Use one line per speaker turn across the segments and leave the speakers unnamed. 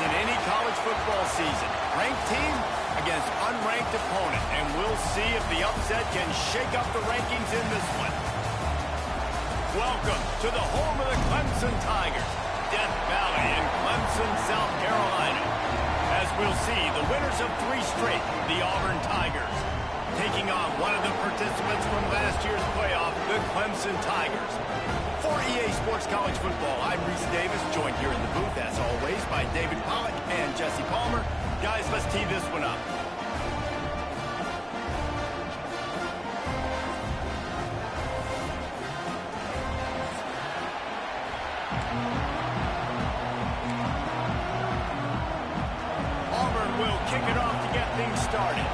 in any college football season. Ranked team against unranked opponent, and we'll see if the upset can shake up the rankings in this one. Welcome to the home of the Clemson Tigers, Death Valley in Clemson, South Carolina. As we'll see, the winners of 3 straight, the Auburn Tigers, taking on one of the participants from last year's playoff, the Clemson Tigers. For EA Sports College Football, I'm Reese Davis, joined here in the booth, as always, by David Pollack and Jesse Palmer. Guys, let's tee this one up. Auburn will kick it off to get things started.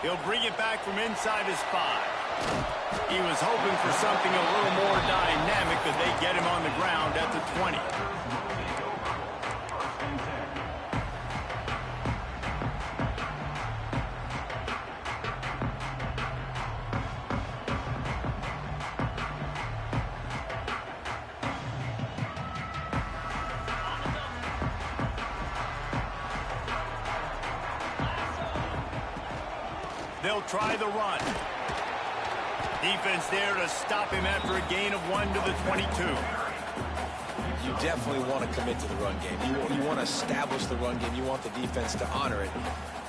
He'll bring it back from inside his 5. He was hoping for something a little more dynamic, but they get him on the ground at the 20. They'll try the run. Defense there to stop him after a gain of 1 to the 22.
You definitely want to commit to the run game. You want to establish the run game. You want the defense to honor it.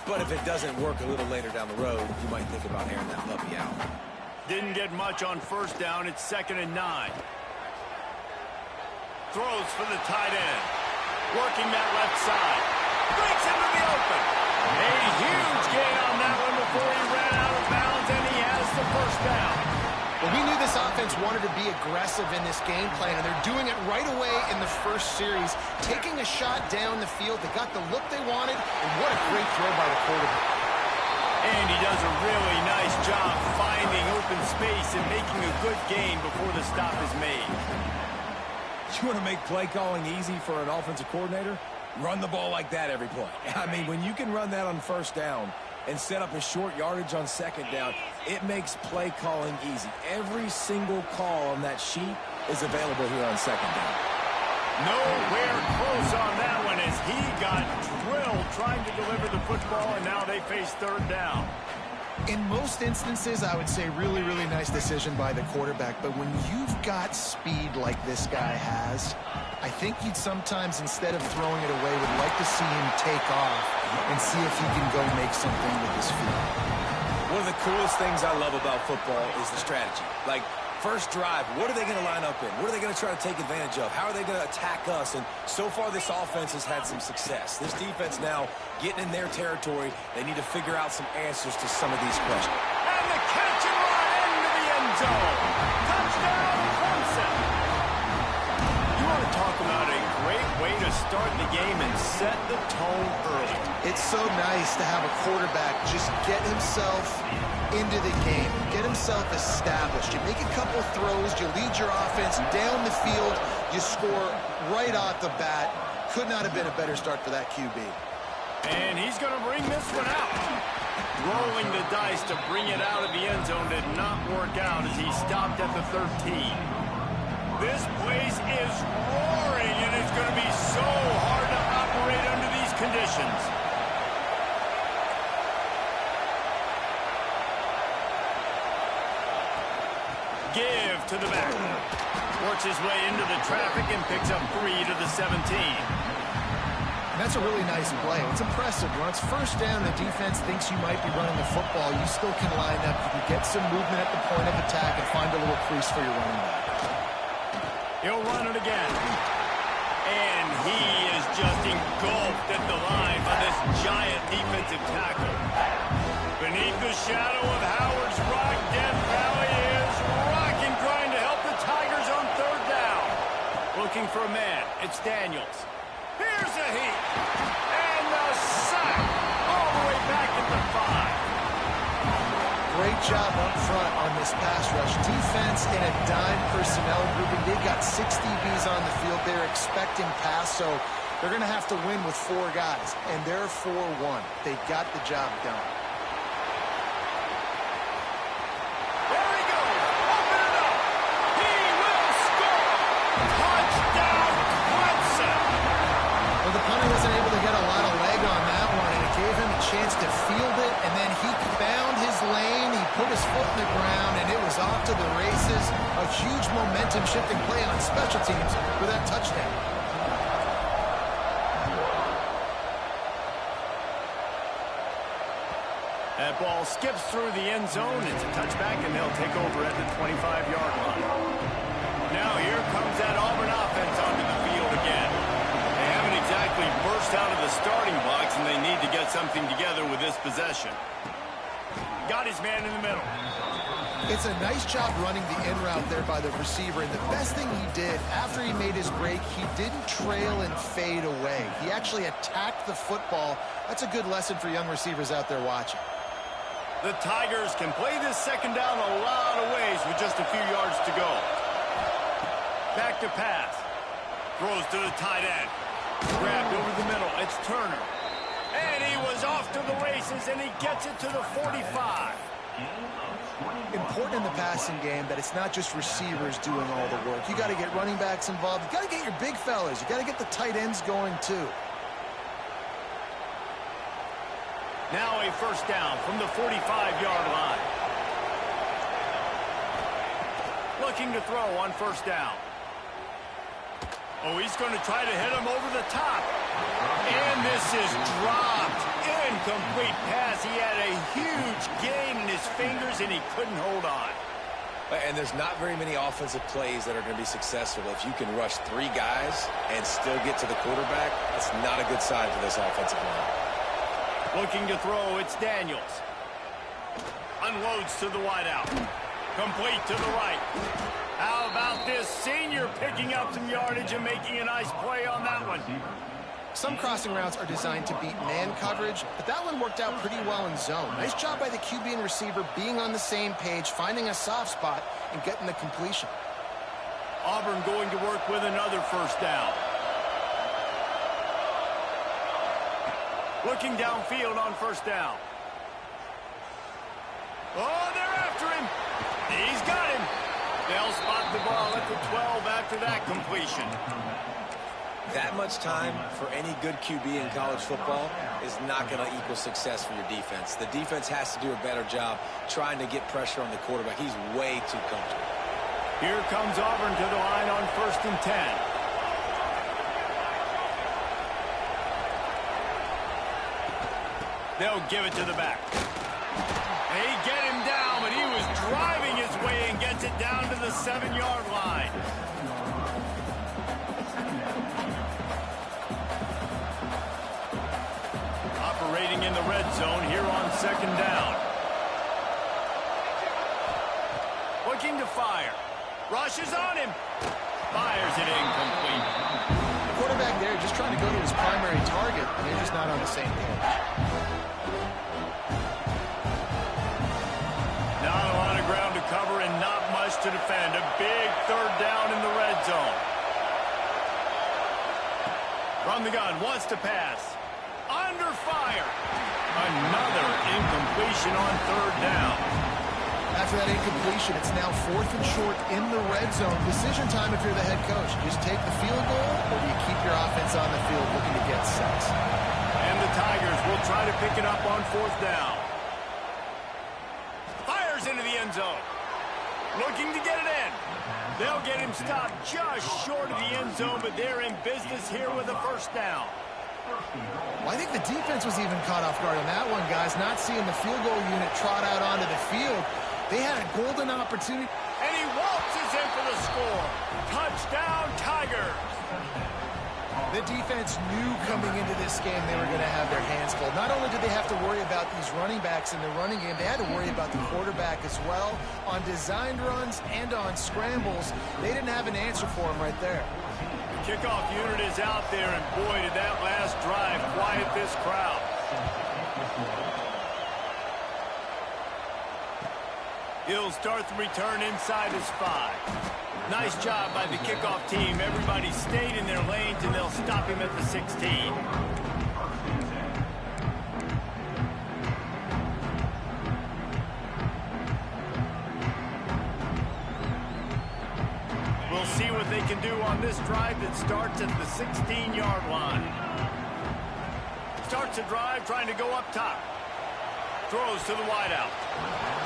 But if it doesn't work a little later down the road, you might think about airing that puppy out.
Didn't get much on first down. It's 2nd and 9. Throws for the tight end. Working that left side. Breaks into the open. A huge gain on that one before he ran out of bounds, and he has the first down.
Well, we knew this offense wanted to be aggressive in this game plan, and they're doing it right away in the first series, taking a shot down the field. They got the look they wanted, and what a great throw by the quarterback.
And he does a really nice job finding open space and making a good gain before the stop is made.
You want to make play calling easy for an offensive coordinator? Run the ball like that every play. I mean, when you can run that on first down and set up a short yardage on second down, it makes play calling easy. Every single call on that sheet is available here on second down.
Nowhere close on that one as he got drilled trying to deliver the football, and now they face 3rd down.
In most instances, I would say really, really nice decision by the quarterback. But when you've got speed like this guy has, I think you'd sometimes, instead of throwing it away, would like to see him take off and see if he can go make something with his feet.
One of the coolest things I love about football is the strategy. Like, first drive, what are they going to line up in? What are they going to try to take advantage of? How are they going to attack us? And so far, this offense has had some success. This defense now getting in their territory. They need to figure out some answers to some of these questions.
And the catch and run into the end zone. Touchdown, Clemson. You want to talk about a great way to start the game and set the tone early.
It's so nice to have a quarterback just get himself into the game, get himself established. You make a couple throws, you lead your offense down the field, you score right off the bat. Could not have been a better start for that QB.
And he's going to bring this one out. Rolling the dice to bring it out of the end zone did not work out as he stopped at the 13. This place is roaring, and it's going to be so hard to operate under these conditions. Give to the back. Works his way into the traffic and picks up 3 to the 17.
That's a really nice play. It's impressive. When it's first down, the defense thinks you might be running the football. You still can line up. You can get some movement at the point of attack and find a little crease for your running back.
He'll run it again. And he is just engulfed at the line by this giant defensive tackle. Beneath the shadow of Howard's Rock, Death Valley is rocking, trying to help the Tigers on 3rd down. Looking for a man. It's Daniels. Here's a heat. And the sack all the way back at the 5.
Great job up front on this pass rush. Defense in a dime personnel grouping. They've got 6 DBs on the field. They're expecting pass, so they're going to have to win with 4 guys. And they're 4-1. They got the job done.
There he goes. Open it up.
he found his lane, he put his foot in the ground, and it was off to the races. A huge momentum-shifting play on special teams for that touchdown.
That ball skips through the end zone. It's a touchback, and they'll take over at the 25-yard line. Now here comes that Auburn offense onto the field again. They haven't exactly burst out of the starting box, and they need to get something together with this possession. Got his man in the middle.
It's a nice job running the in route there by the receiver, and the best thing he did after he made his break, he didn't trail and fade away. He actually attacked the football. That's a good lesson for young receivers out there watching.
The Tigers can play this second down a lot of ways with just a few yards to go. Back to pass. Throws to the tight end. Grabbed over the middle. It's Turner. And he was off to the races, and he gets it to the 45.
Important in the passing game that it's not just receivers doing all the work. You got to get running backs involved. You got to get your big fellas. You got to get the tight ends going too.
Now a first down from the 45-yard line. Looking to throw on first down. Oh, he's going to try to hit him over the top. And this is dropped. Incomplete pass. He had a huge gain in his fingers, and he couldn't hold on.
And there's not very many offensive plays that are going to be successful. If you can rush 3 guys and still get to the quarterback, that's not a good sign for this offensive line.
Looking to throw, it's Daniels. Unloads to the wideout. Complete to the right. How about this senior picking up some yardage and making a nice play on that one?
Some crossing routes are designed to beat man coverage, but that one worked out pretty well in zone. Nice job by the QB and receiver being on the same page, finding a soft spot, and getting the completion.
Auburn going to work with another first down. Looking downfield on first down. Oh, they're after him. He's got him. They'll spot the ball at the 12 after that completion.
That much time for any good QB in college football is not going to equal success for your defense. The defense has to do a better job trying to get pressure on the quarterback. He's way too comfortable.
Here comes Auburn to the line on 1st and 10. They'll give it to the back. They get him down, but he was driving his way and gets it down to the 7-yard line. Operating in the red zone here on 2nd down. Looking to fire. Rushes on him. Fires it incomplete.
The quarterback there just trying to go to his primary target, and they're just not on the same page.
Not a lot of ground to cover and not much to defend. A big 3rd down in the red zone. From the gun, wants to pass. Under fire. Another incompletion on 3rd down.
After that incompletion, it's now 4th and short in the red zone. Decision time if you're the head coach. You just take the field goal, or do you keep your offense on the field looking to get sacks?
And the Tigers will try to pick it up on 4th down. Fires into the end zone. Looking to get it in. They'll get him stopped just short of the end zone, but they're in business here with a first down.
Well, I think the defense was even caught off guard on that one, guys. Not seeing the field goal unit trot out onto the field. They had a golden opportunity.
And he waltzes in for the score. Touchdown, Tigers.
The defense knew coming into this game they were going to have their hands full. Not only did they have to worry about these running backs in the running game, they had to worry about the quarterback as well. On designed runs and on scrambles, they didn't have an answer for him right there.
The kickoff unit is out there, and boy, did that last drive quiet this crowd. He'll start the return inside his 5. Nice job by the kickoff team. Everybody stayed in their lanes, and they'll stop him at the 16. We'll see what they can do on this drive that starts at the 16-yard line. Starts a drive trying to go up top. throws to the wideout.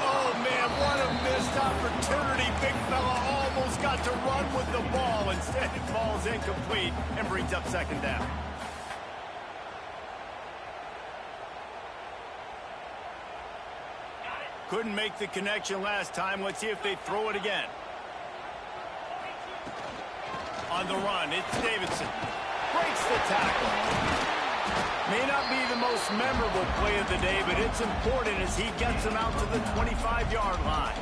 Oh, man, what a missed opportunity. Big fella almost got to run with the ball. Instead, it falls incomplete and brings up second down. Couldn't make the connection last time. Let's see if they throw it again. On the run, it's Davidson. Breaks the tackle. May not be the most memorable play of the day, but it's important as he gets him out to the 25-yard line.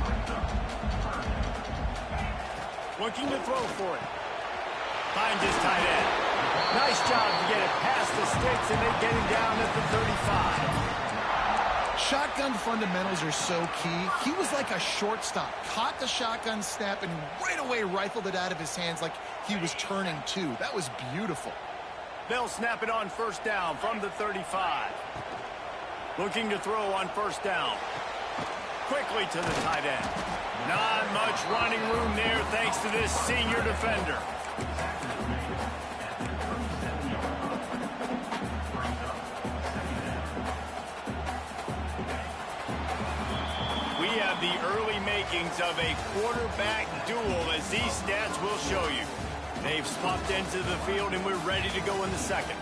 Looking to throw for it. Finds his tight end. Nice job to get it past the sticks, and they get him down at the 35.
Shotgun fundamentals are so key. He was like a shortstop. Caught the shotgun snap and right away rifled it out of his hands like he was turning two. That was beautiful.
They'll snap it on first down from the 35. Looking to throw on first down. Quickly to the tight end. Not much running room there thanks to this senior defender. We have the early makings of a quarterback duel, as these stats will show you. They've swapped into the field, and we're ready to go in the second.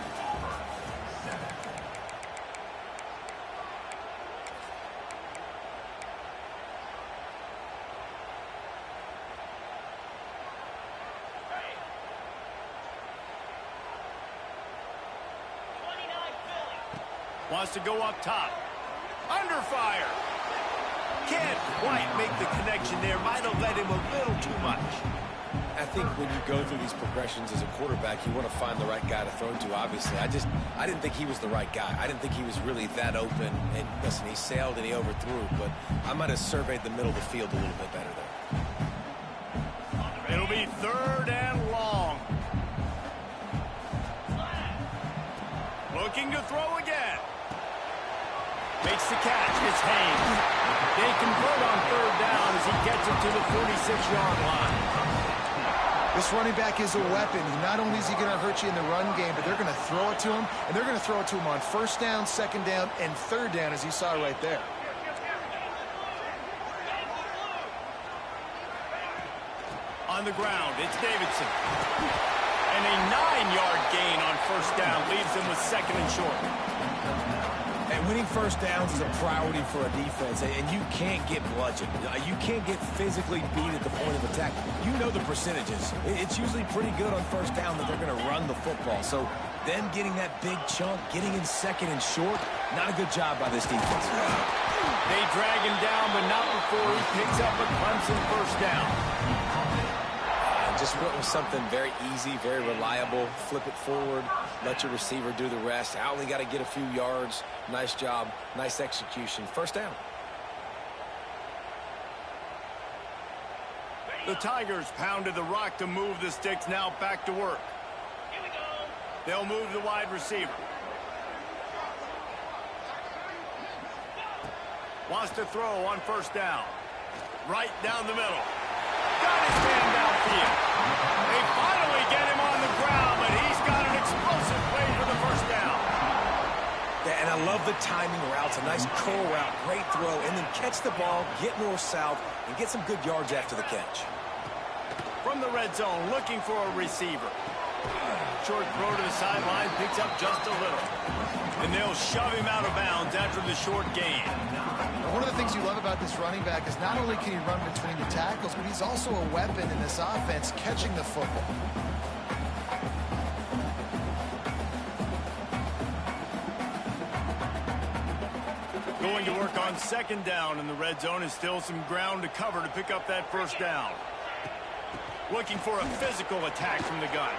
Wants to go up top. Under fire. Can't quite make the connection there. Might have led him a little too much.
I think when you go through these progressions as a quarterback, you want to find the right guy to throw to, obviously. I didn't think he was the right guy. I didn't think he was really that open. And listen, he sailed and he overthrew, but I might have surveyed the middle of the field a little bit better there.
It'll be third and long. Looking to throw again. Makes the catch. It's Haynes. They convert on third down as he gets it to the 46-yard line.
This running back is a weapon. Not only is he going to hurt you in the run game, but they're going to throw it to him, and they're going to throw it to him on first down, second down, and third down, as you saw right there.
On the ground, it's Davidson. And a 9-yard gain on first down leaves him with second and short.
And winning first downs is a priority for a defense, and you can't get bludgeoned. You can't get physically beat at the point of attack. You know the percentages. It's usually pretty good on first down that they're going to run the football. So them getting that big chunk, getting in second and short, not a good job by this defense.
They drag him down, but not before he picks up a Clemson first down.
Just went with something very easy, very reliable. Flip it forward, let your receiver do the rest. I only got to get a few yards. Nice job, nice execution. First down.
The Tigers pounded the rock to move the sticks. Now back to work. Here we go. They'll move the wide receiver. Wants to throw on first down. Right down the middle. Got his man downfield. They finally get him on the ground, but he's got an explosive play for the first down.
Yeah, and I love the timing routes. A nice curl route, great throw, and then catch the ball, get north-south, and get some good yards after the catch.
From the red zone, looking for a receiver. Short throw to the sideline, picks up just a little. And they'll shove him out of bounds after the short gain.
One of the things you love about this running back is not only can he run between the tackles, but he's also a weapon in this offense, catching the football.
Going to work on second down in the red zone, is still some ground to cover to pick up that first down. Looking for a physical attack from the gun.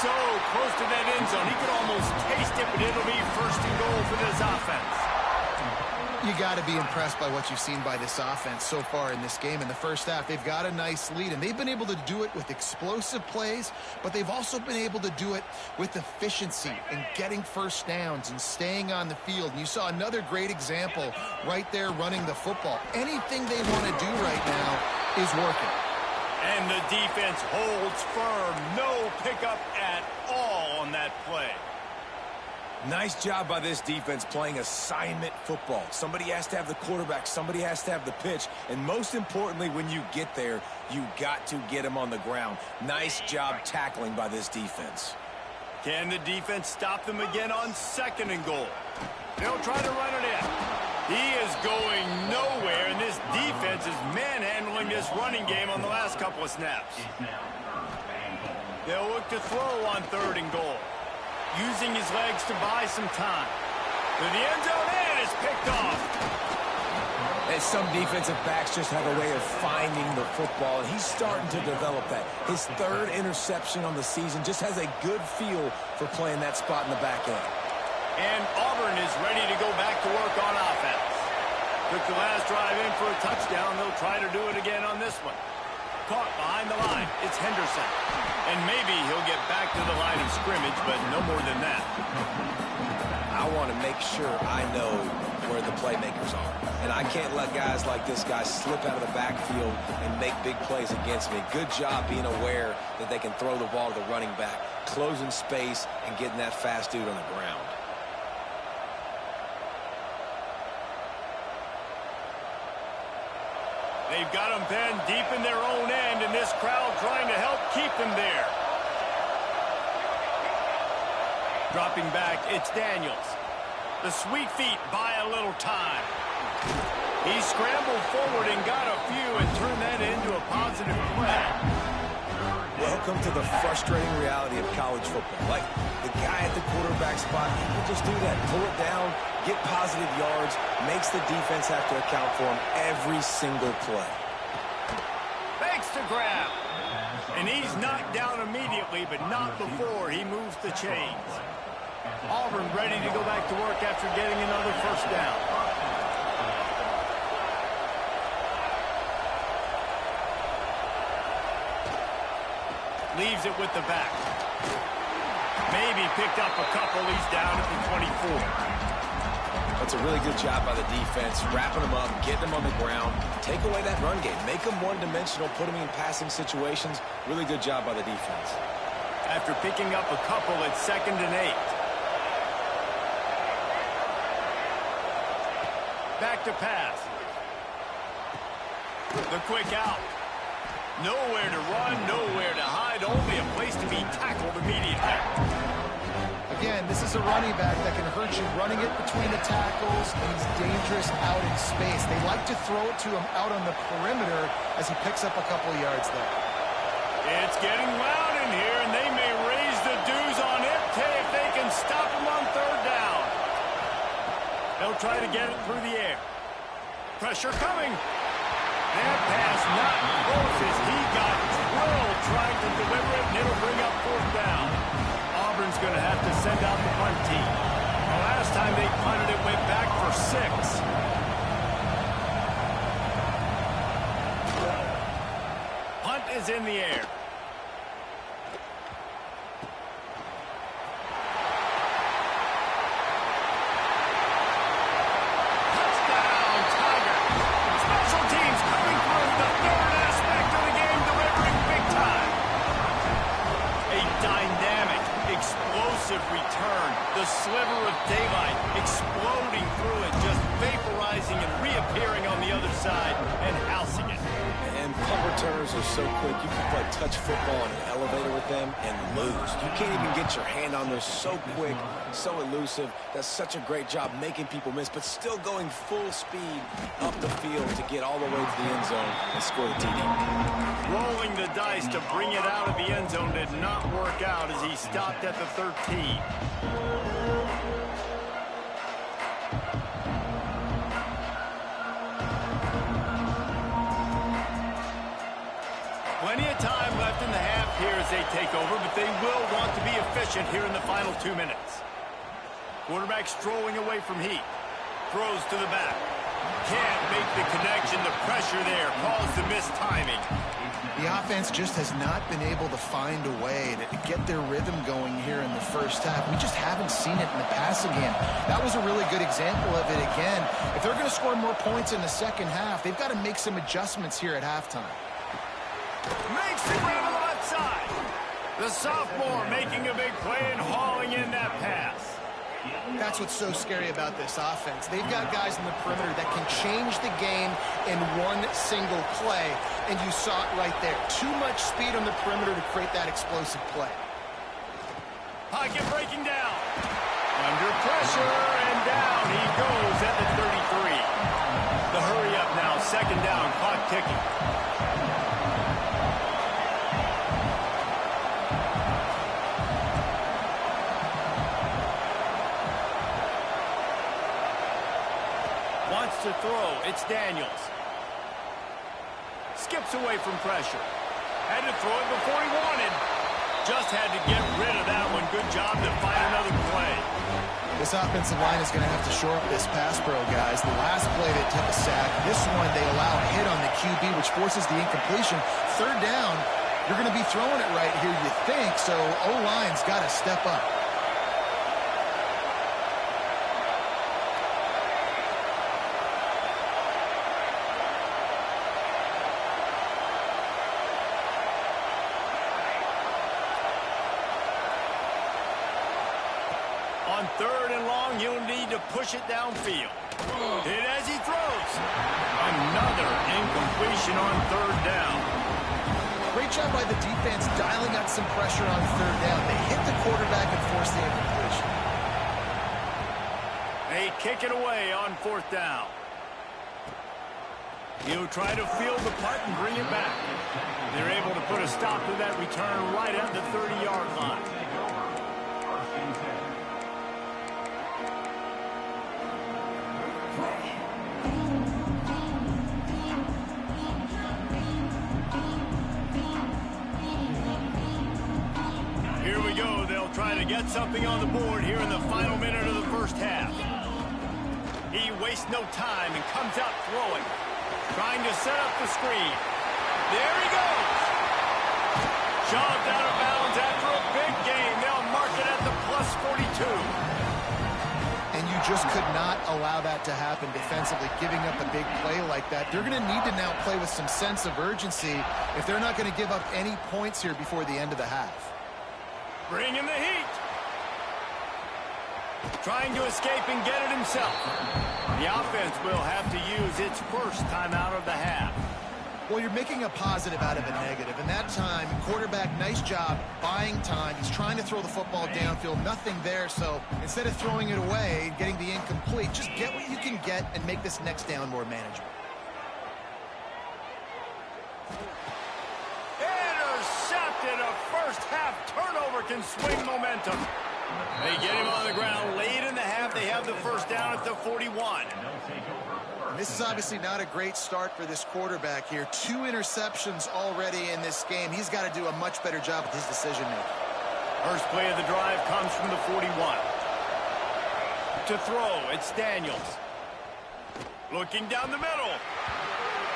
So close to that end zone. He could almost taste it, but it'll be first and goal for this offense.
You got to be impressed by what you've seen by this offense so far in this game. In the first half, they've got a nice lead, and they've been able to do it with explosive plays, but they've also been able to do it with efficiency and getting first downs and staying on the field. And you saw another great example right there running the football. Anything they want to do right now is working.
And the defense holds firm. No pickup at all on that play.
Nice job by this defense playing assignment football. Somebody has to have the quarterback, somebody has to have the pitch, and most importantly, when you get there, you got to get him on the ground. Nice job tackling by this defense.
Can the defense stop them again on 2nd and goal? They'll try to run it in. He is going nowhere, and this defense is manhandling this running game on the last couple of snaps. They'll look to throw on 3rd and goal, using his legs to buy some time. To the end zone, and it's picked off.
And some defensive backs just have a way of finding the football, and he's starting to develop that. His 3rd interception on the season just has a good feel for playing that spot in the back end.
And Auburn is ready to go back to work on offense. Took the last drive in for a touchdown. They'll try to do it again on this one. Caught behind the line. It's Henderson. And maybe he'll get back to the line of scrimmage, but no more than that.
I want to make sure I know where the playmakers are. And I can't let guys like this guy slip out of the backfield and make big plays against me. Good job being aware that they can throw the ball to the running back, closing space, and getting that fast dude on the ground.
They've got them pinned deep in their own end, and this crowd trying to help keep them there. Dropping back, it's Daniels. The sweet feet buy a little time. He scrambled forward and got a few and turned that into a positive play.
Welcome to the frustrating reality of college football. Like, the guy at the quarterback spot, he can just do that. Pull it down, get positive yards, makes the defense have to account for him every single play.
Fakes the grab. And he's knocked down immediately, but not before he moves the chains. Auburn ready to go back to work after getting another 1st down. Leaves it with the back. Maybe picked up a couple. He's down at the 24.
That's a really good job by the defense, wrapping them up, getting them on the ground, take away that run game, make them one-dimensional, put them in passing situations. Really good job by the defense.
After picking up a couple, it's 2nd and 8. Back to pass. The quick out. Nowhere to run, nowhere to hide, only a place to be tackled immediately.
Again, this is a running back that can hurt you running it between the tackles, and he's dangerous out in space. They like to throw it to him out on the perimeter as he picks up a couple yards there.
It's getting loud in here, and they may raise the dues on it if they can stop him on 3rd down. They'll try to get it through the air. Pressure coming. That pass not close as he got drilled trying to deliver it, and it'll bring up 4th down. Auburn's going to have to send out the punt team. The last time they punted it went back for 6. Punt is in the air. Return, the sliver of daylight exploding through it, just vaporizing and reappearing on the other side and housing it.
And punt returners are so quick. You can play touch football in an elevator with them and lose. You can't even get your hand on those. So quick, so elusive. Does such a great job making people miss, but still going full speed up the field to get all the way to the end zone and score the TD.
Rolling the dice to bring it out of the end zone did not work out as he stopped at the 13. Plenty of time left in the half here as they take over, but they will want to be efficient here in the final 2 minutes. Quarterback strolling away from heat. Throws to the back. Can't make the connection. The pressure there caused the missed timing.
The offense just has not been able to find a way to get their rhythm going here in the 1st half. We just haven't seen it in the passing game. That was a really good example of it again. If they're going to score more points in the 2nd half, they've got to make some adjustments here at halftime.
Makes the grab on the left side. The sophomore making a big play and hauling in that pass.
That's what's so scary about this offense. They've got guys in the perimeter that can change the game in one single play, and you saw it right there. Too much speed on the perimeter to create that explosive play.
Pocket breaking down. Under pressure, and down he goes at the 33. The hurry up now, second down, clock ticking. Wants to throw, it's Daniels. Skips away from pressure. Had to throw it before he wanted. Just had to get rid of that one. Good job to find another play.
This offensive line is going to have to shore up this pass pro, guys. The last play they took a sack. This one they allow a hit on the QB, which forces the incompletion. Third down, you're going to be throwing it right here, you think, so O-line's got to step up.
On third and long, he'll need to push it downfield. Hit as he throws. Another incompletion on third down.
Great job by the defense dialing up some pressure on third down. They hit the quarterback and force the incompletion.
They kick it away on fourth down. He'll try to field the punt and bring it back. They're able to put a stop to that return right at the 30-yard line. Here we go. They'll try to get something on the board here in the final minute of the first half. He wastes no time and comes out throwing. Trying to set up the screen. There he goes. Shoved out of bounds after a big gain. They'll mark it at the plus 42.
And you just could not allow that to happen defensively, giving up a big play like that. They're going to need to now play with some sense of urgency if they're not going to give up any points here before the end of the half.
Bring in the heat. Trying to escape and get it himself. The offense will have to use its first timeout of the half.
Well, you're making a positive out of a negative. And that time, quarterback, nice job buying time. He's trying to throw the football downfield. Nothing there. So instead of throwing it away, getting the incomplete, just get what you can get and make this next down more manageable.
Intercepted. A first half turnover can swing momentum. They get him on the ground late in the half. They have the first down at the 41.
And this is obviously not a great start for this quarterback here. 2 interceptions already in this game. He's got to do a much better job with his decision-making.
First play of the drive comes from the 41. To throw, it's Daniels. Looking down the middle.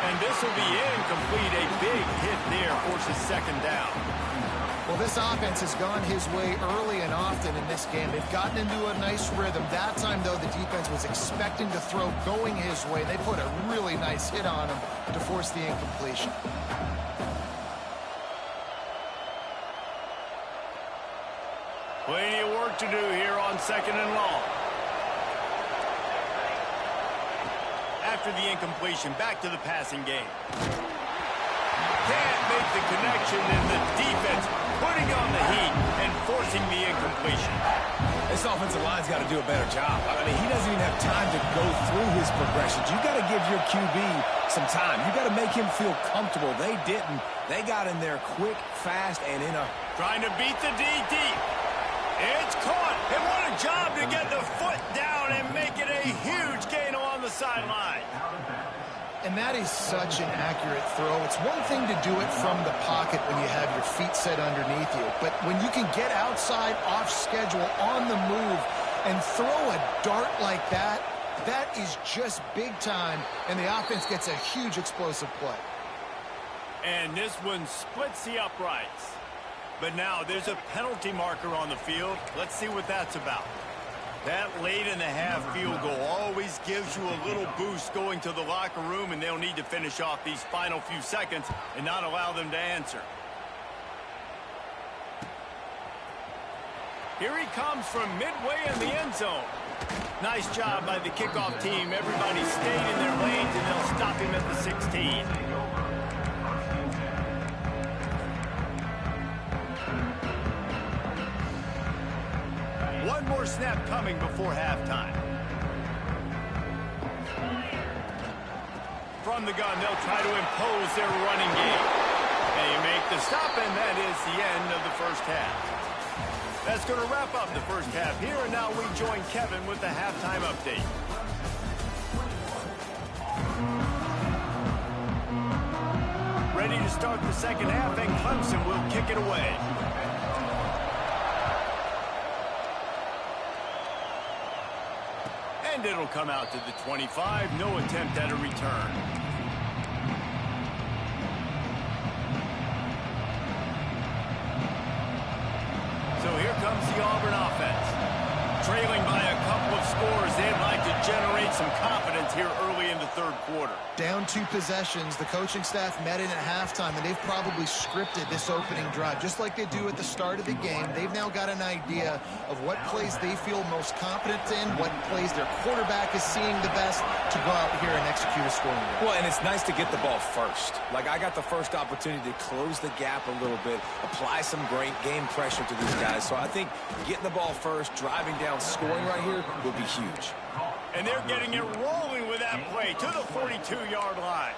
And this will be incomplete. A big hit there forces second down.
Well, this offense has gone his way early and often in this game. They've gotten into a nice rhythm. That time, though, the defense was expecting to throw going his way. They put a really nice hit on him to force the incompletion.
Plenty of work to do here on second and long. After the incompletion, back to the passing game. Can't make the connection, and the defense putting on the heat and forcing the incompletion.
This offensive line's got to do a better job. I mean, he doesn't even have time to go through his progressions. You got to give your QB some time. You got to make him feel comfortable. They didn't. They got in there quick, fast, and in a...
Trying to beat the D deep. It's caught. And what a job to get the foot down and make it a huge gain along the sideline.
And that is such an accurate throw. It's one thing to do it from the pocket when you have your feet set underneath you. But when you can get outside, off schedule, on the move, and throw a dart like that, that is just big time. And the offense gets a huge explosive play.
And this one splits the uprights. But now there's a penalty marker on the field. Let's see what that's about. That late in the half field goal always gives you a little boost going to the locker room, and they'll need to finish off these final few seconds and not allow them to answer. Here he comes from midway in the end zone. Nice job by the kickoff team. Everybody stayed in their lanes, and they'll stop him at the 16. One more snap coming before halftime. From the gun, they'll try to impose their running game. They make the stop, and that is the end of the first half. That's going to wrap up the first half here, and now we join Kevin with the halftime update. Ready to start the second half, and Clemson will kick it away. And it'll come out to the 25. No attempt at a return. So here comes the Auburn offense. Trailing by a couple of scores, they'd like to generate some confidence here early in the third quarter.
Down 2 possessions, the coaching staff met in at halftime, and they've probably scripted this opening drive. Just like they do at the start of the game, they've now got an idea of what plays they feel most confident in, what plays their quarterback is seeing the best to go out here and execute a scoring drive.
Well, and it's nice to get the ball first. Like, I got the first opportunity to close the gap a little bit, apply some great game pressure to these guys. So I think getting the ball first, driving down, scoring right here would be huge.
And they're getting it rolling with that play to the 42-yard line.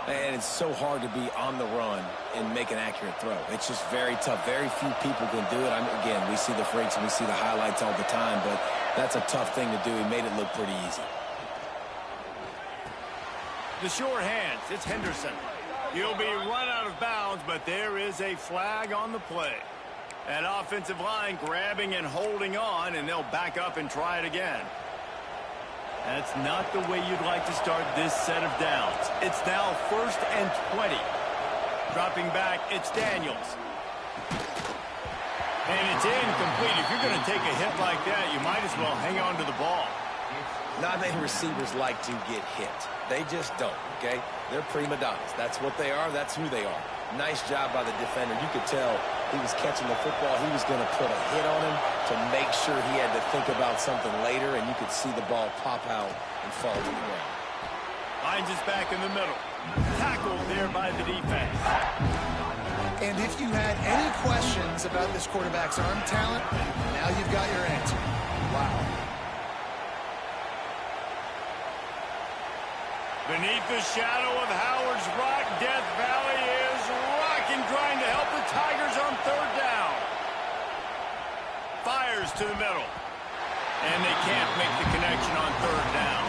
And it's so hard to be on the run and make an accurate throw. It's just very tough. Very few people can do it. Again, we see the freaks and we see the highlights all the time, but that's a tough thing to do. He made it look pretty easy.
The sure hands, it's Henderson. He'll be run out of bounds, but there is a flag on the play. That offensive line grabbing and holding on, and they'll back up and try it again. That's not the way you'd like to start this set of downs. It's now 1st and 20. Dropping back, it's Daniels. And it's incomplete. If you're going to take a hit like that, you might as well hang on to the ball.
Not many receivers like to get hit. They just don't, okay? They're prima donnas. That's what they are. That's who they are. Nice job by the defender. You could tell he was catching the football. He was going to put a hit on him to make sure he had to think about something later, and you could see the ball pop out and fall to the ground.
Finds us back in the middle. Tackled there by the defense.
And if you had any questions about this quarterback's arm talent, now you've got your answer. Wow.
Beneath the shadow of Howard's Rock, Death Valley is rocking, trying to help the Tigers on 3rd down. Fires to the middle. And they can't make the connection on 3rd down.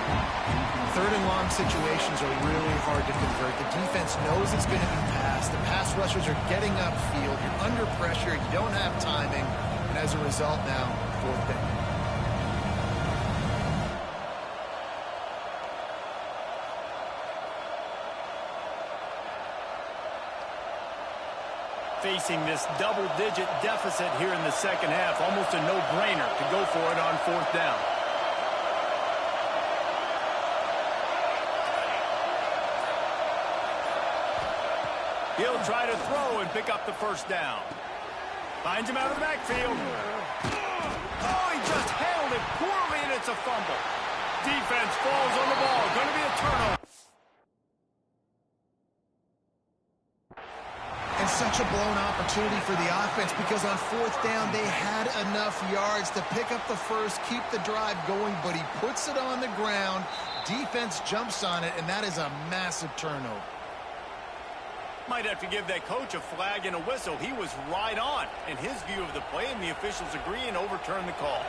3rd and long situations are really hard to convert. The defense knows it's going to be passed. The pass rushers are getting upfield. You're under pressure. You don't have timing. And as a result now, 4th down.
Facing this double-digit deficit here in the second half, almost a no-brainer to go for it on 4th down. He'll try to throw and pick up the 1st down. Finds him out of the backfield. Oh, he just handled it poorly, and it's a fumble. Defense falls on the ball. Going to be a turnover.
And such a blown opportunity for the offense because on 4th down, they had enough yards to pick up the first, keep the drive going, but he puts it on the ground. Defense jumps on it, and that is a massive turnover.
Might have to give that coach a flag and a whistle. He was right on in his view of the play, and the officials agree and overturn the call.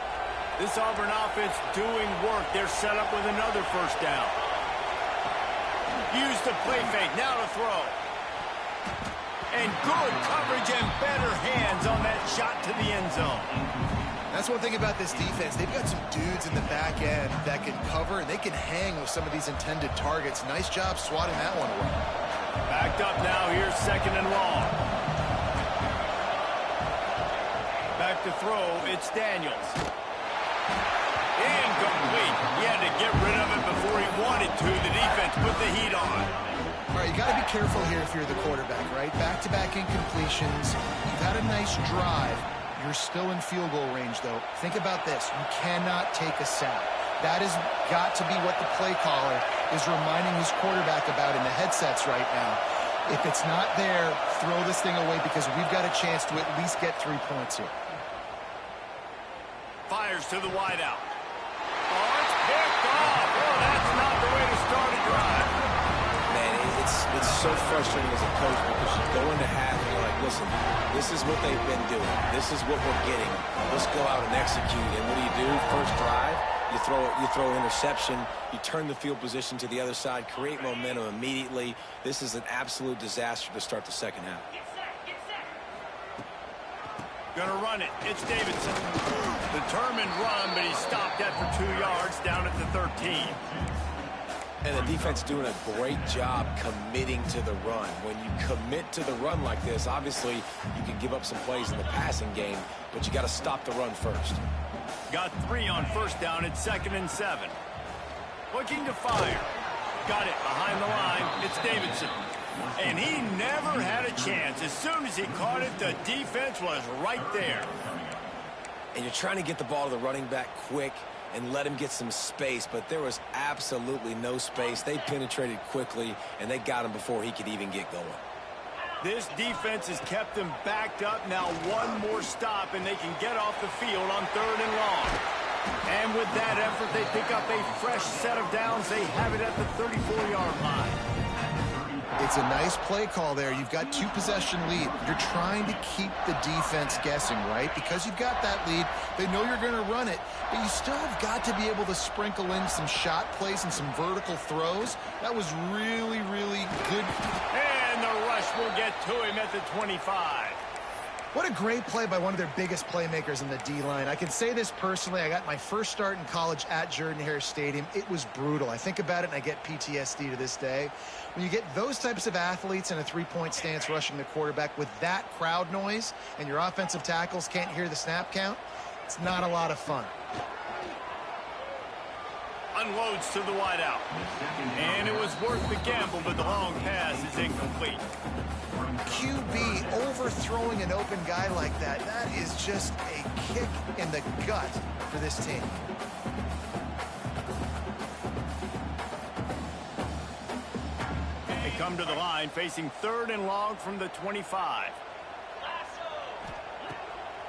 This Auburn offense doing work. They're set up with another 1st down. Use the play fake. Now to throw. And good coverage and better hands on that shot to the end zone.
That's one thing about this defense. They've got some dudes in the back end that can cover, and they can hang with some of these intended targets. Nice job swatting that one away.
Backed up now. Here's 2nd and long. Back to throw. It's Daniels. Incomplete. He had to get rid of it before he wanted to. The defense put the heat on.
All right, you got to be careful here if you're the quarterback, right? Back-to-back incompletions. You've had a nice drive. You're still in field goal range, though. Think about this. You cannot take a sack. That has got to be what the play caller is reminding his quarterback about in the headsets right now. If it's not there, throw this thing away because we've got a chance to at least get 3 points here.
Fires to the wideout. Oh, it's picked off. Oh, that's not the way to start a drive.
Man, it's so frustrating as a coach because you go into half and you're like, listen, this is what they've been doing. This is what we're getting. Let's go out and execute. And what do? First drive, you throw an interception, you turn the field position to the other side, create momentum immediately. This is an absolute disaster to start the second half.
Gonna run it. It's Davidson. Determined run, but he stopped after 2 yards down at the 13.
And the defense doing a great job committing to the run. When you commit to the run like this, obviously you can give up some plays in the passing game, but you got to stop the run first.
Got 3 on first down at 2nd and 7. Looking to fire. Got it behind the line. It's Davidson. And he never had a chance. As soon as he caught it, the defense was right there.
And you're trying to get the ball to the running back quick and let him get some space, but there was absolutely no space. They penetrated quickly, and they got him before he could even get going.
This defense has kept them backed up. Now one more stop, and they can get off the field on 3rd and long. And with that effort, they pick up a fresh set of downs. They have it at the 34-yard line.
It's a nice play call there. You've got 2-possession lead. You're trying to keep the defense guessing, right? Because you've got that lead, they know you're going to run it, but you still have got to be able to sprinkle in some shot plays and some vertical throws. That was really, really good.
And the rush will get to him at the 25.
What a great play by one of their biggest playmakers in the D-line. I can say this personally. I got my first start in college at Jordan-Hare Stadium. It was brutal. I think about it and I get PTSD to this day. When you get those types of athletes in a 3-point stance rushing the quarterback with that crowd noise and your offensive tackles can't hear the snap count, it's not a lot of fun.
Unloads to the wideout. And it was worth the gamble, but the long pass is incomplete.
QB overthrowing an open guy like that, that is just a kick in the gut for this team.
They come to the line facing 3rd and long from the 25.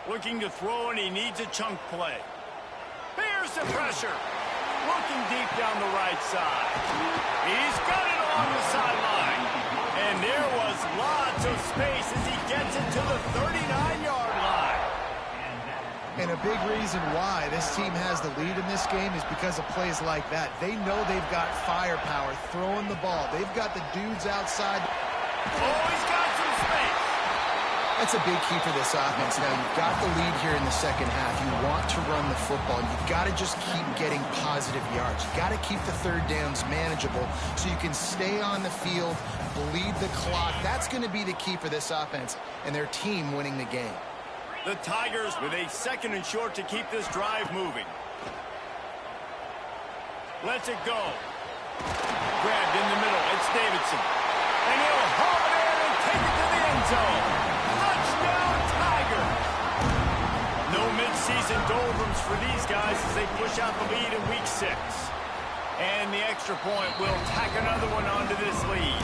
Looking to throw, and he needs a chunk play. Here's the pressure. Looking deep down the right side. He's got it along the sideline. And there was lots of space as he gets it to the 39-yard line.
And a big reason why this team has the lead in this game is because of plays like that. They know they've got firepower throwing the ball. They've got the dudes outside.
Oh, he's got some space.
That's a big key for this offense. Now, you've got the lead here in the second half. You want to run the football. You've got to just keep getting positive yards. You've got to keep the 3rd downs manageable so you can stay on the field, bleed the clock. That's going to be the key for this offense and their team winning the game.
The Tigers with a 2nd and short to keep this drive moving. Lets it go. Grabbed in the middle. It's Davidson. And he'll haul it in and take it to the end zone. Touchdown, Tiger. No midseason doldrums for these guys as they push out the lead in week 6. And the extra point will tack another one onto this lead.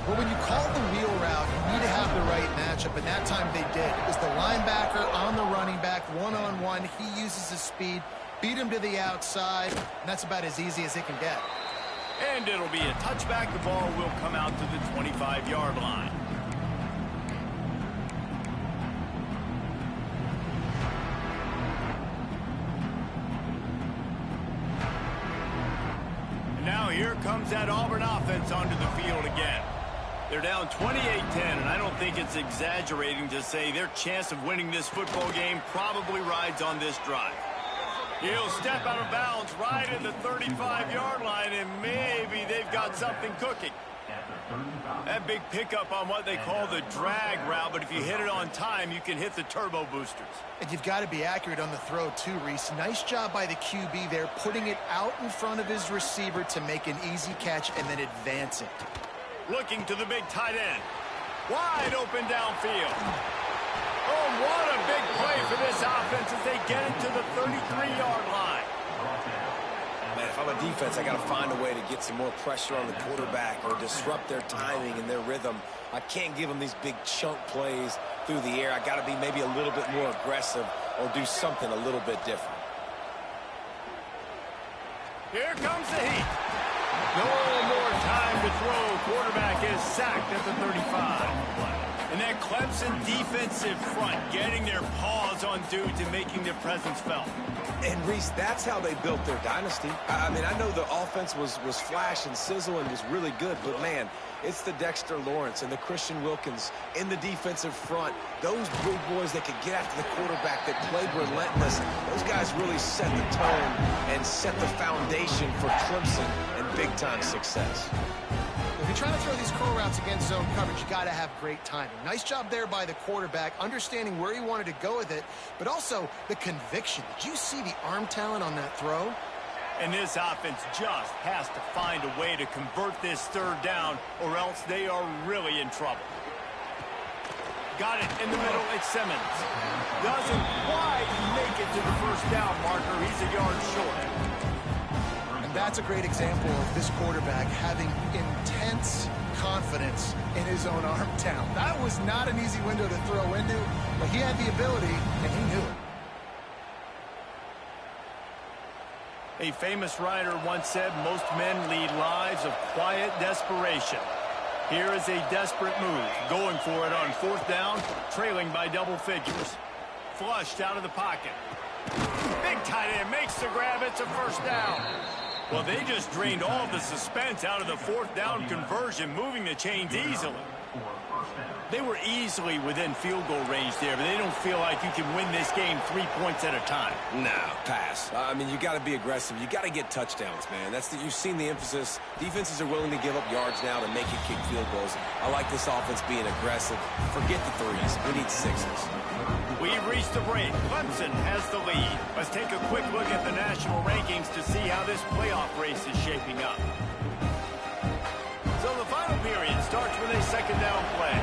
Well, when you call the wheel route, you need to have the right matchup, and that time they did. It was the linebacker on the running back, one-on-one. He uses his speed, beat him to the outside, and that's about as easy as it can get.
And it'll be a touchback. The ball will come out to the 25-yard line. And now here comes that Auburn offense onto the field again. They're down 28-10, and I don't think it's exaggerating to say their chance of winning this football game probably rides on this drive. He'll step out of bounds right at the 35-yard line, and maybe they've got something cooking. That big pickup on what they call the drag route, but if you hit it on time, you can hit the turbo boosters.
And you've got to be accurate on the throw, too, Reese. Nice job by the QB there, putting it out in front of his receiver to make an easy catch and then advance it.
Looking to the big tight end. Wide open downfield. Oh, what a big play for this offense as they get it to the 33-yard line.
Man, if I'm a defense, I got to find a way to get some more pressure on the quarterback or disrupt their timing and their rhythm. I can't give them these big chunk plays through the air. I got to be maybe a little bit more aggressive or do something a little bit different.
Here comes the heat. No more time to throw. Quarterback is sacked at the 35. And that Clemson defensive front getting their paws on dudes and making their presence felt.
And, Reese, that's how they built their dynasty. I mean, I know the offense was flash and sizzle and was really good, but, man, it's the Dexter Lawrence and the Christian Wilkins in the defensive front. Those big boys that could get after the quarterback, that played relentless. Those guys really set the tone and set the foundation for Clemson and big-time success.
If you're trying to throw these curl routes against zone coverage, you got to have great timing. Nice job there by the quarterback, understanding where he wanted to go with it, but also the conviction. Did you see the arm talent on that throw?
And this offense just has to find a way to convert this third down, or else they are really in trouble. Got it in the middle. It's Simmons. Doesn't quite make it to the first down marker. He's a yard short.
That's a great example of this quarterback having intense confidence in his own arm talent. That was not an easy window to throw into, but he had the ability, and he knew it.
A famous writer once said, most men lead lives of quiet desperation. Here is a desperate move, going for it on fourth down, trailing by double figures. Flushed out of the pocket. Big tight end makes the grab. It's a first down. Well, they just drained all the suspense out of the fourth down conversion, moving the chains easily. They were easily within field goal range there, but they don't feel like you can win this game 3 points at a time.
No, pass. I mean, you got to be aggressive. You got to get touchdowns, man. You've seen the emphasis. Defenses are willing to give up yards now to make it kick field goals. I like this offense being aggressive. Forget the threes. We need sixes.
We've reached the break. Clemson has the lead. Let's take a quick look at the national rankings to see how this playoff race is shaping up. So the final period starts with a second down play.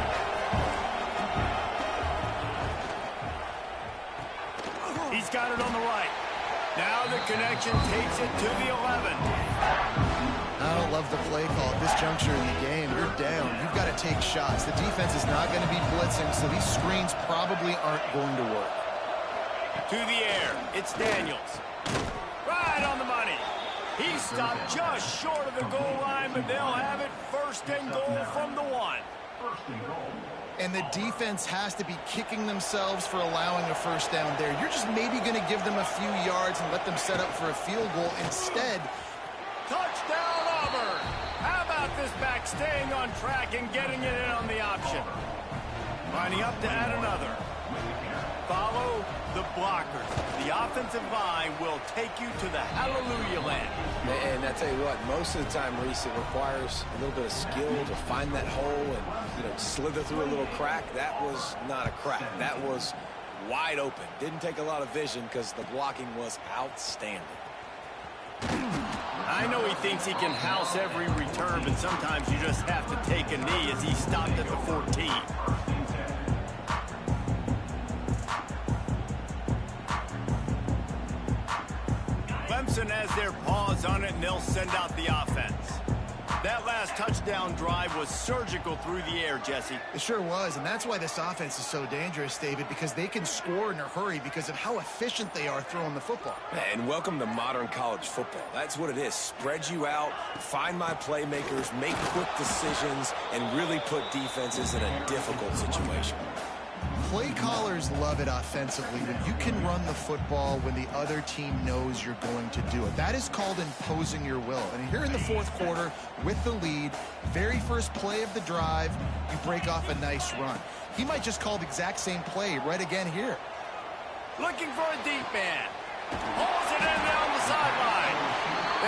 He's got it on the right. Now the connection takes it to the 11.
I don't love the play call at this juncture in the game. You're down. You've got to take shots. The defense is not going to be blitzing, so these screens probably aren't going to work.
To the air. It's Daniels. Right on the money. He stopped just short of the goal line, but they'll have it first and goal from the 1.
And the defense has to be kicking themselves for allowing a first down there. You're just maybe going to give them a few yards and let them set up for a field goal. Instead,
touchdown Auburn! How about this back staying on track and getting it in on the option? Lining up to add another. Follow the blockers. The offensive line will take you to the hallelujah land.
And I tell you what, most of the time, Reese, it requires a little bit of skill to find that hole and, slither through a little crack. That was not a crack. That was wide open. Didn't take a lot of vision because the blocking was outstanding.
I know he thinks he can house every return, but sometimes you just have to take a knee as he stopped at the 14. Clemson has their paws on it, and they'll send out the offense. That last touchdown drive was surgical through the air, Jesse.
It sure was, and that's why this offense is so dangerous, David, because they can score in a hurry because of how efficient they are throwing the football.
And welcome to modern college football. That's what it is. Spread you out, find my playmakers, make quick decisions, and really put defenses in a difficult situation.
Play callers love it offensively when you can run the football when the other team knows you're going to do it. That is called imposing your will. And here in the fourth quarter, with the lead, very first play of the drive, you break off a nice run. He might just call the exact same play right again here.
Looking for a deep man. Hauls it in down the sideline.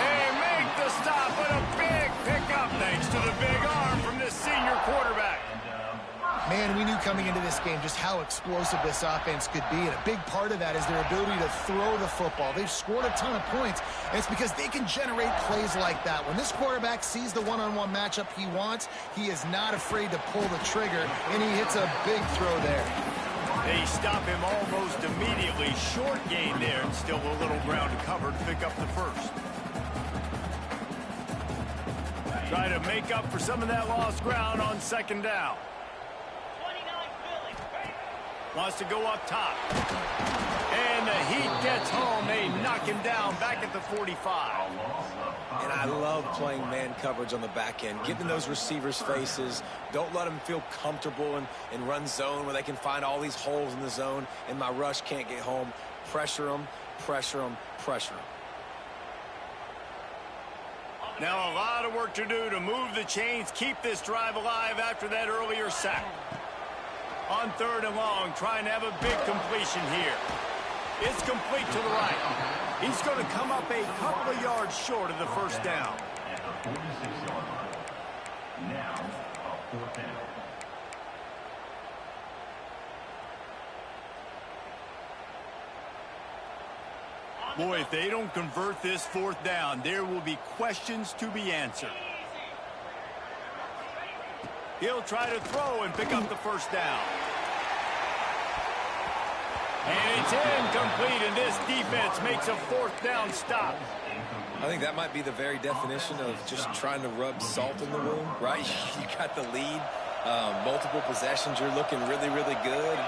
They make the stop, but a big pickup thanks to the big arm from this senior quarterback.
Man, we knew coming into this game just how explosive this offense could be, and a big part of that is their ability to throw the football. They've scored a ton of points, and it's because they can generate plays like that. When this quarterback sees the one-on-one matchup he wants, he is not afraid to pull the trigger, and he hits a big throw there.
They stop him almost immediately. Short gain there, and still a little ground to cover to pick up the first. Try to make up for some of that lost ground on second down. Wants to go up top. And the Heat gets home. They knock him down back at the 45.
And I love playing man coverage on the back end, giving those receivers faces. Don't let them feel comfortable in run zone where they can find all these holes in the zone and my rush can't get home. Pressure them, pressure them, pressure them.
Now a lot of work to do to move the chains, keep this drive alive after that earlier sack. On 3rd and long, trying to have a big completion here. It's complete to the right. He's going to come up a couple of yards short of the first down. Boy, if they don't convert this 4th down, there will be questions to be answered. He'll try to throw and pick up the first down. And it's incomplete, and this defense makes a 4th down stop.
I think that might be the very definition of just trying to rub salt in the wound, right? You got the lead, multiple possessions, you're looking really, really good,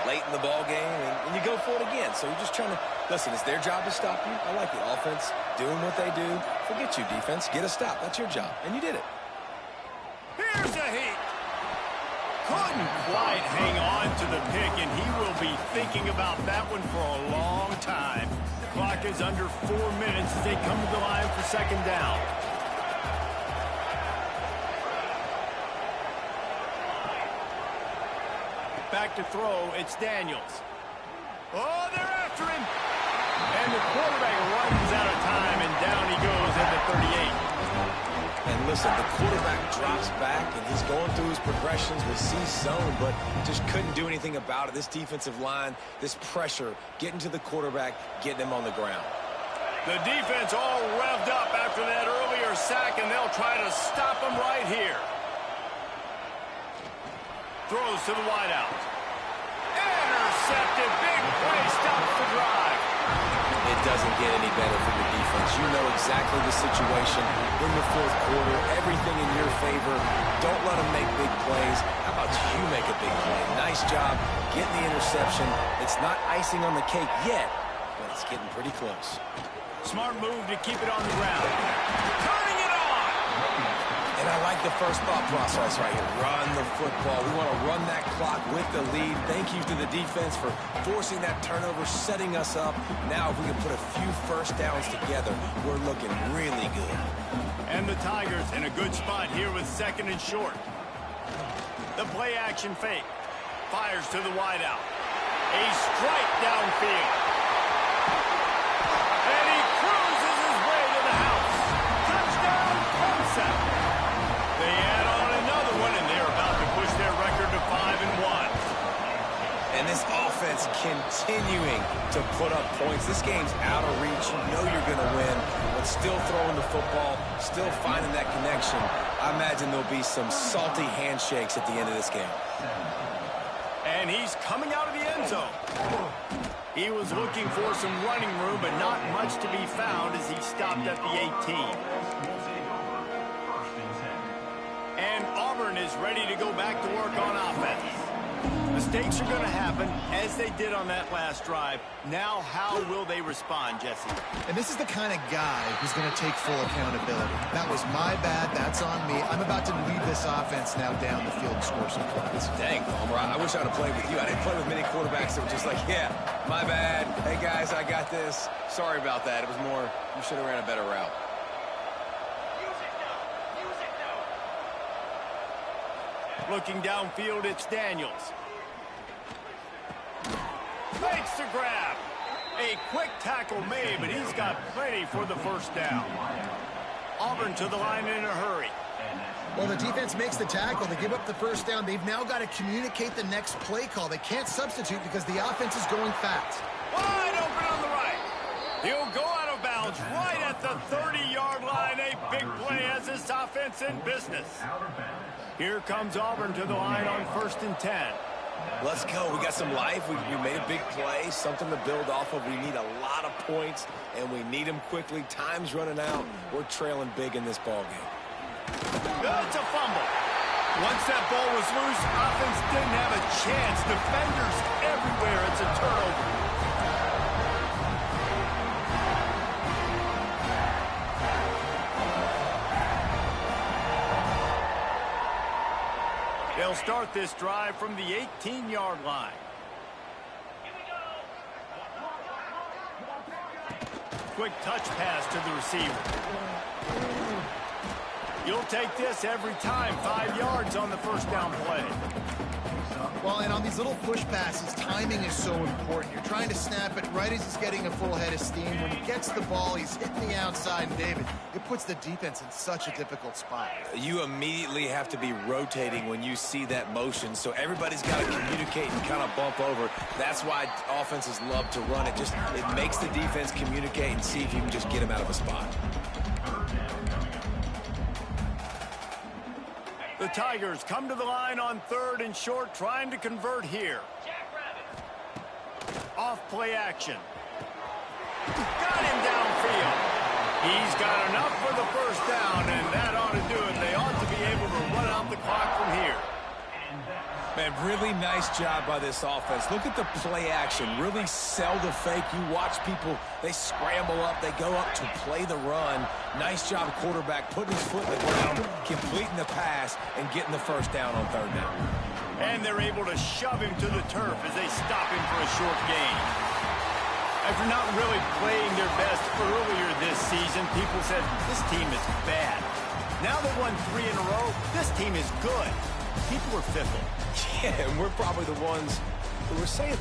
late in the ball game, and you go for it again. So you're just trying to, listen, it's their job to stop you. I like the offense doing what they do. Forget you, defense. Get a stop. That's your job, and you did it.
Here's a Heat. Couldn't quite hang on to the pick, and he will be thinking about that one for a long time. The clock is under 4 minutes as they come to the line for second down. Back to throw, it's Daniels. Oh, they're after him. And the quarterback runs out of time, and down he goes at the 38.
And listen, the quarterback drops back, and he's going through his progressions with C-zone, but just couldn't do anything about it. This defensive line, this pressure, getting to the quarterback, getting him on the ground.
The defense all revved up after that earlier sack, and they'll try to stop him right here. Throws to the wideout. Intercepted. Big play stops the drive.
It doesn't get any better for your defense. You know exactly the situation in the 4th quarter. Everything in your favor. Don't let them make big plays. How about you make a big play? Nice job getting the interception. It's not icing on the cake yet, but it's getting pretty close.
Smart move to keep it on the ground. Turning it on.
And I like the first thought process right here. Run the football. We want to run that clock with the lead. Thank you to the defense for forcing that turnover, setting us up. Now if we can put a few first downs together, we're looking really good.
And the Tigers in a good spot here with 2nd and short. The play action fake. Fires to the wideout. A strike downfield. And he cruises his way to the house. Touchdown, Clemson. They add on another one, and they're about to push their record to 5-1.
And this offense continuing to put up points. This game's out of reach. You know you're going to win, but still throwing the football, still finding that connection. I imagine there'll be some salty handshakes at the end of this game.
And he's coming out of the end zone. He was looking for some running room, but not much to be found as he stopped at the 18. And Auburn is ready to go back to work on offense. Mistakes are going to happen, as they did on that last drive. Now, how will they respond, Jesse?
And this is the kind of guy who's going to take full accountability. That was my bad. That's on me. I'm about to lead this offense now down the field and score some points.
Dang, Palmer, I wish I would have played with you. I didn't play with many quarterbacks that were just like, yeah, my bad. Hey, guys, I got this. Sorry about that. It was more, you should have ran a better route.
Looking downfield, it's Daniels. Fakes the grab. A quick tackle made, but he's got plenty for the first down. Auburn to the line in a hurry.
Well, the defense makes the tackle. They give up the first down. They've now got to communicate the next play call. They can't substitute because the offense is going fast.
Wide open on the right. He'll go out of bounds right at the 30-yard line. A big play as this offense in business. Here comes Auburn to the line on 1st and 10.
Let's go. We got some life. We made a big play, something to build off of. We need a lot of points, and we need them quickly. Time's running out. We're trailing big in this ball game.
It's a fumble. Once that ball was loose, offense didn't have a chance. Defenders everywhere. It's a turnover. They'll start this drive from the 18-yard line. Quick touch pass to the receiver. You'll take this every time. 5 yards on the first down play.
Well, and on these little push passes, timing is so important. You're trying to snap it right as he's getting a full head of steam. When he gets the ball, he's hitting the outside, and David, it puts the defense in such a difficult spot.
You immediately have to be rotating when you see that motion, so everybody's got to communicate and kind of bump over. That's why offenses love to run it. It makes the defense communicate and see if you can just get him out of a spot.
The Tigers come to the line on 3rd and short, trying to convert here. Off play action. Got him downfield. He's got enough for the first down, and that ought to do it. They ought to be able to run out the clock from here.
Man, really nice job by this offense. Look at the play action. Really sell the fake. You watch people, they scramble up, they go up to play the run. Nice job, quarterback, putting his foot in the ground, completing the pass, and getting the first down on 3rd down.
And they're able to shove him to the turf as they stop him for a short gain. After not really playing their best earlier this season, people said, this team is bad. Now they won 3 in a row. This team is good. People are fickle.
Yeah, and we're probably the ones who were saying